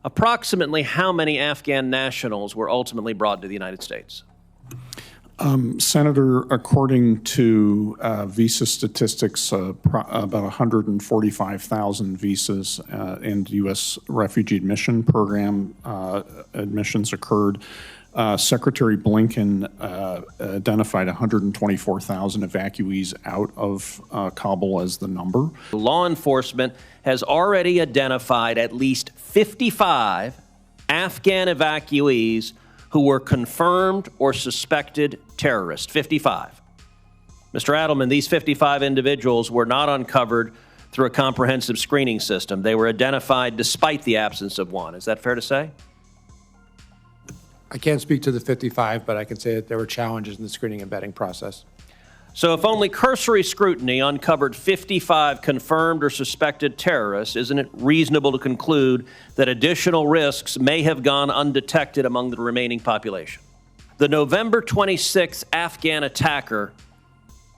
Approximately how many Afghan nationals were ultimately brought to the United States? Senator, according to visa statistics, about 145,000 visas in the U.S. Refugee Admission Program admissions occurred. Secretary Blinken identified 124,000 evacuees out of Kabul as the number. Law enforcement has already identified at least 55 Afghan evacuees who were confirmed or suspected terrorists. 55. Mr. Adelman, these 55 individuals were not uncovered through a comprehensive screening system. They were identified despite the absence of one. Is that fair to say? I can't speak to the 55, but I can say that there were challenges in the screening and vetting process. So if only cursory scrutiny uncovered 55 confirmed or suspected terrorists, isn't it reasonable to conclude that additional risks may have gone undetected among the remaining population? The November 26th Afghan attacker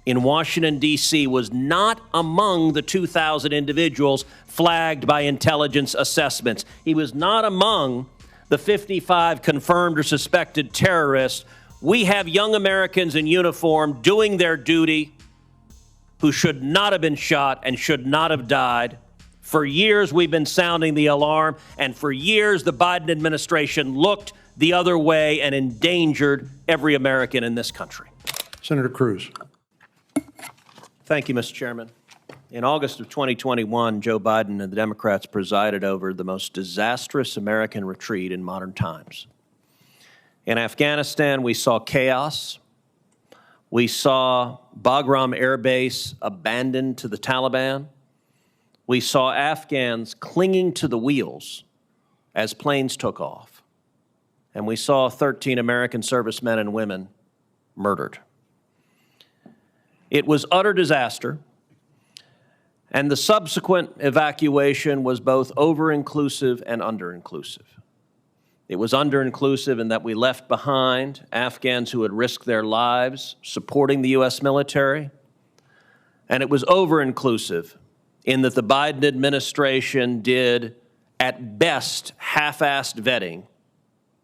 in Washington, D.C. was not among the 2,000 individuals flagged by intelligence assessments. He was not among the 55 confirmed or suspected terrorists. We have young Americans in uniform doing their duty who should not have been shot and should not have died. For years, we've been sounding the alarm, and for years, the Biden administration looked the other way and endangered every American in this country. Senator Cruz. Thank you, Mr. Chairman. In August of 2021, Joe Biden and the Democrats presided over the most disastrous American retreat in modern times. In Afghanistan, we saw chaos. We saw Bagram Air Base abandoned to the Taliban. We saw Afghans clinging to the wheels as planes took off. And we saw 13 American servicemen and women murdered. It was utter disaster, and the subsequent evacuation was both over-inclusive and under-inclusive. It was under-inclusive in that we left behind Afghans who had risked their lives supporting the U.S. military, and it was over-inclusive in that the Biden administration did, at best, half-assed vetting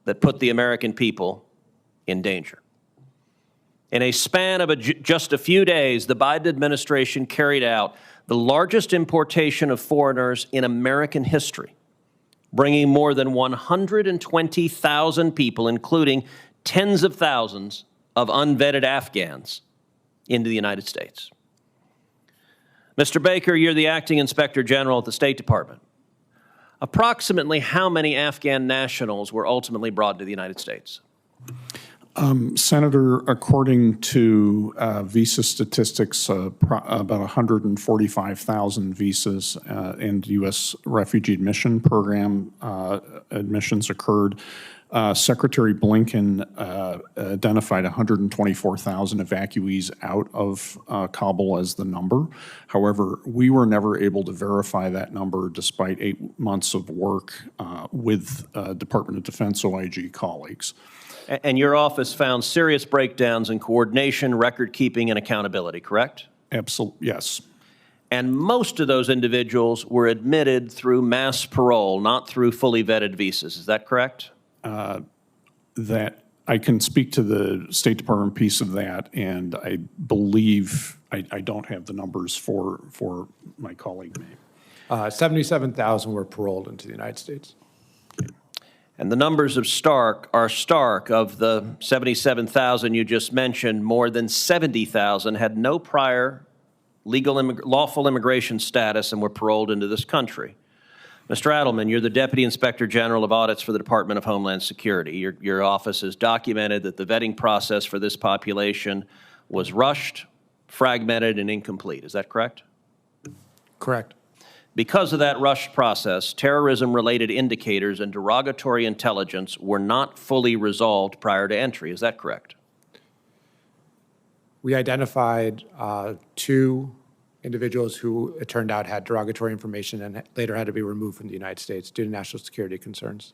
that put the American people in danger. In a span of just a few days, the Biden administration carried out the largest importation of foreigners in American history, bringing more than 120,000 people, including tens of thousands of unvetted Afghans, into the United States. Mr. Baker, you're the acting inspector general at the State Department. Approximately how many Afghan nationals were ultimately brought to the United States? Senator, according to visa statistics, about 145,000 visas in the U.S. Refugee Admission Program admissions occurred. Secretary Blinken identified 124,000 evacuees out of Kabul as the number. However, we were never able to verify that number despite 8 months of work with Department of Defense OIG colleagues. And your office found serious breakdowns in coordination, record-keeping, and accountability, correct? Absolutely, yes. And most of those individuals were admitted through mass parole, not through fully vetted visas. Is that correct? That I can speak to the State Department piece of that, and I believe I don't have the numbers for my colleague. 77,000 were paroled into the United States. And the numbers are stark. Of the 77,000 you just mentioned, more than 70,000 had no prior lawful immigration status and were paroled into this country. Mr. Adelman, you're the Deputy Inspector General of Audits for the Department of Homeland Security. Your office has documented that the vetting process for this population was rushed, fragmented, and incomplete. Is that correct? Correct. Because of that rushed process, terrorism-related indicators and derogatory intelligence were not fully resolved prior to entry. Is that correct? We identified 2 individuals who, it turned out, had derogatory information and later had to be removed from the United States due to national security concerns.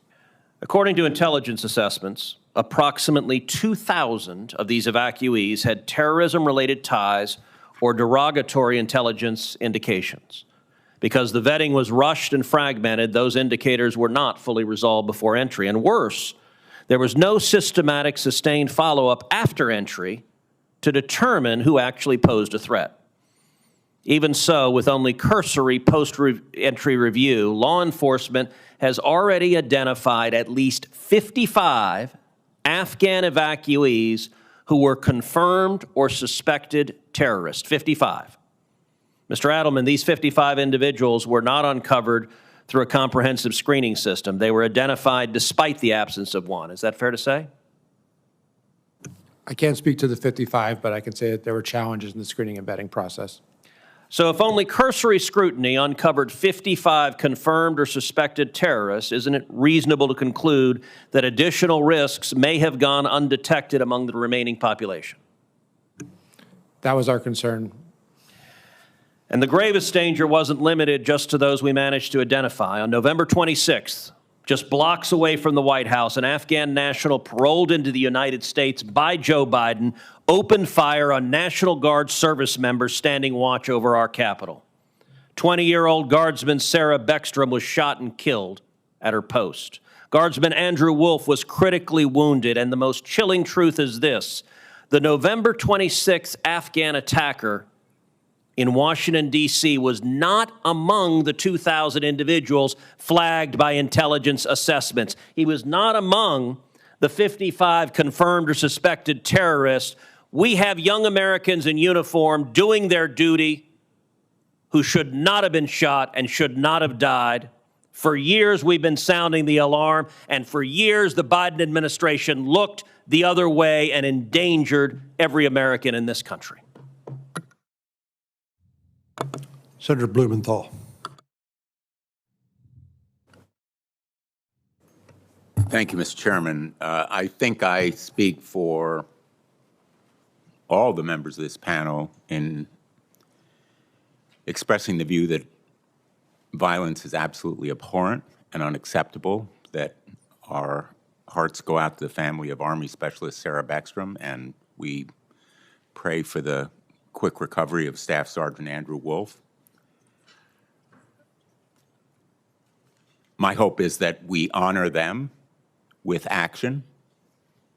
According to intelligence assessments, approximately 2,000 of these evacuees had terrorism-related ties or derogatory intelligence indications. Because the vetting was rushed and fragmented, those indicators were not fully resolved before entry. And worse, there was no systematic, sustained follow-up after entry to determine who actually posed a threat. Even so, with only cursory post-entry review, law enforcement has already identified at least 55 Afghan evacuees who were confirmed or suspected terrorists. 55. Mr. Adelman, these 55 individuals were not uncovered through a comprehensive screening system. They were identified despite the absence of one. Is that fair to say? I can't speak to the 55, but I can say that there were challenges in the screening and vetting process. So if only cursory scrutiny uncovered 55 confirmed or suspected terrorists, isn't it reasonable to conclude that additional risks may have gone undetected among the remaining population? That was our concern. And the gravest danger wasn't limited just to those we managed to identify. On November 26th, just blocks away from the White House, an Afghan national paroled into the United States by Joe Biden opened fire on National Guard service members standing watch over our Capitol. 20-year-old Guardsman Sarah Beckstrom was shot and killed at her post. Guardsman Andrew Wolf was critically wounded, and the most chilling truth is this: the November 26th Afghan attacker in Washington, D.C. was not among the 2,000 individuals flagged by intelligence assessments. He was not among the 55 confirmed or suspected terrorists. We have young Americans in uniform doing their duty who should not have been shot and should not have died. For years, we've been sounding the alarm, and for years, the Biden administration looked the other way and endangered every American in this country. Senator Blumenthal. Thank you, Mr. Chairman. I think I speak for all the members of this panel in expressing the view that violence is absolutely abhorrent and unacceptable, that our hearts go out to the family of Army Specialist Sarah Beckstrom, and we pray for the quick recovery of Staff Sergeant Andrew Wolf. My hope is that we honor them with action,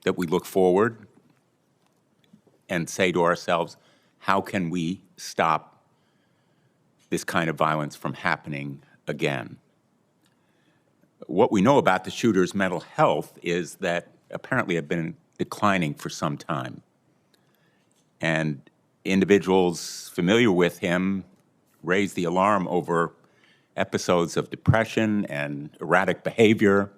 that we look forward and say to ourselves, how can we stop this kind of violence from happening again? What we know about the shooter's mental health is that apparently had been declining for some time. And individuals familiar with him raised the alarm over episodes of depression and erratic behavior.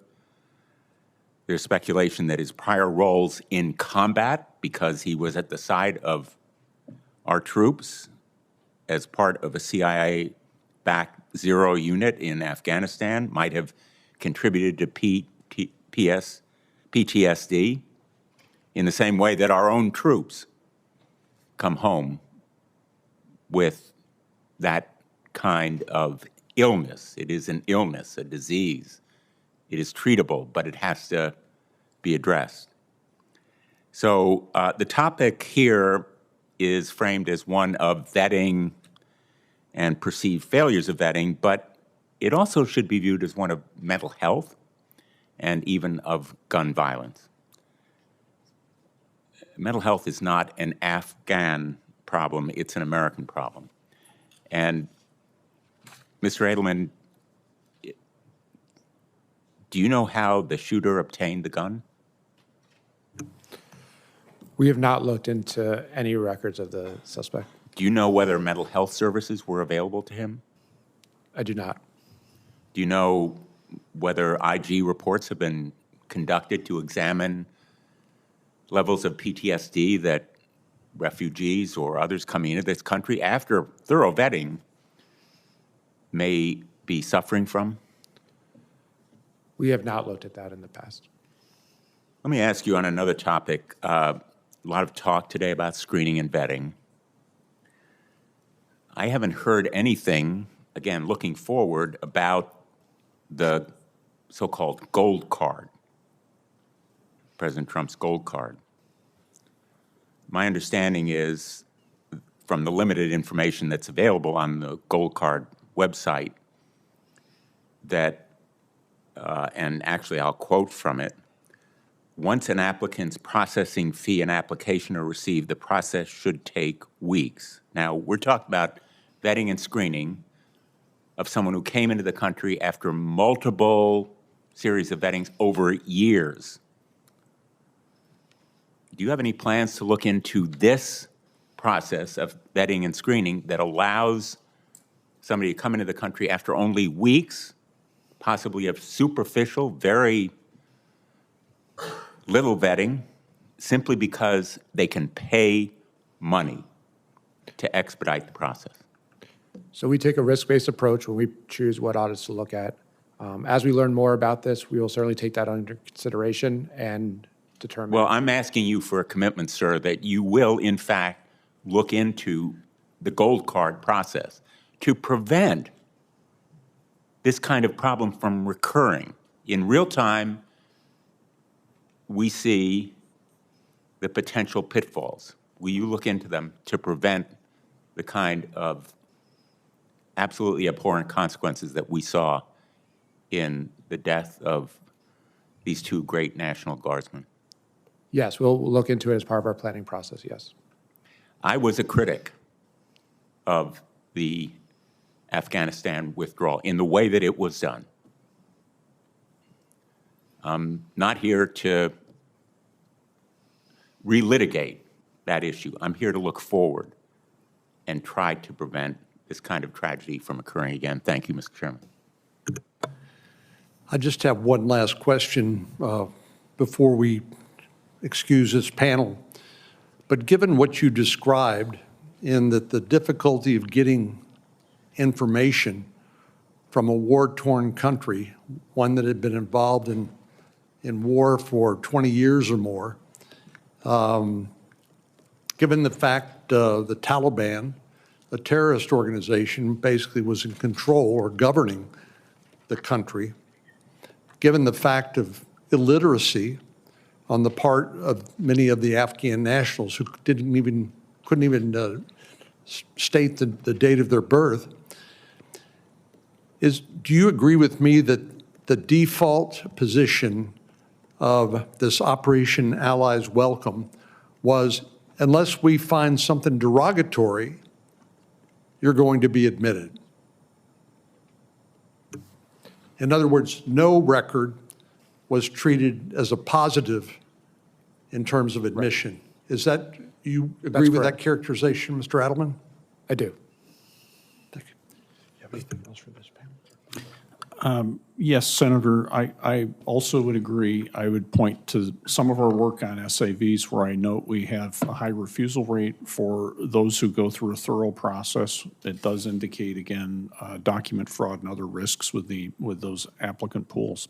There's speculation that his prior roles in combat, because he was at the side of our troops as part of a CIA-backed Zero unit in Afghanistan, might have contributed to PTSD in the same way that our own troops come home with that kind of illness. It is an illness, a disease. It is treatable, but it has to be addressed. So the topic here is framed as one of vetting and perceived failures of vetting, but it also should be viewed as one of mental health and even of gun violence. Mental health is not an Afghan problem, it's an American problem. And Mr. Edelman, do you know how the shooter obtained the gun? We have not looked into any records of the suspect. Do you know whether mental health services were available to him? I do not. Do you know whether IG reports have been conducted to examine levels of PTSD that refugees or others coming into this country after thorough vetting may be suffering from? We have not looked at that in the past. Let me ask you on another topic. A lot of talk today about screening and vetting. I haven't heard anything, again, looking forward, about the so-called gold card, President Trump's gold card. My understanding is, from the limited information that's available on the gold card website that, and actually I'll quote from it, once an applicant's processing fee and application are received, the process should take weeks. Now, we're talking about vetting and screening of someone who came into the country after multiple series of vettings over years. Do you have any plans to look into this process of vetting and screening that allows somebody to come into the country after only weeks, possibly of superficial, very little vetting, simply because they can pay money to expedite the process? So we take a risk-based approach when we choose what audits to look at. As we learn more about this, we will certainly take that under consideration and determine. Well, I'm asking you for a commitment, sir, that you will, in fact, look into the gold card process to prevent this kind of problem from recurring. In real time, we see the potential pitfalls. Will you look into them to prevent the kind of absolutely abhorrent consequences that we saw in the death of these two great National Guardsmen? Yes, we'll look into it as part of our planning process, yes. I was a critic of the Afghanistan withdrawal in the way that it was done. I'm not here to relitigate that issue. I'm here to look forward and try to prevent this kind of tragedy from occurring again. Thank you, Mr. Chairman. I just have one last question before we excuse this panel. But given what you described in that the difficulty of getting information from a war-torn country, one that had been involved in war for 20 years or more, given the fact the Taliban, a terrorist organization, basically was in control or governing the country, given the fact of illiteracy on the part of many of the Afghan nationals who couldn't even state the date of their birth, do you agree with me that the default position of this Operation Allies Welcome was, unless we find something derogatory, you're going to be admitted? In other words, no record was treated as a positive in terms of admission. Right. Is that, you agree with that characterization, Mr. Adelman? I do. Thank you. You have anything else for this panel? Yes, Senator, I also would agree. I would point to some of our work on SAVs where I note we have a high refusal rate for those who go through a thorough process. It does indicate, again, document fraud and other risks with those applicant pools.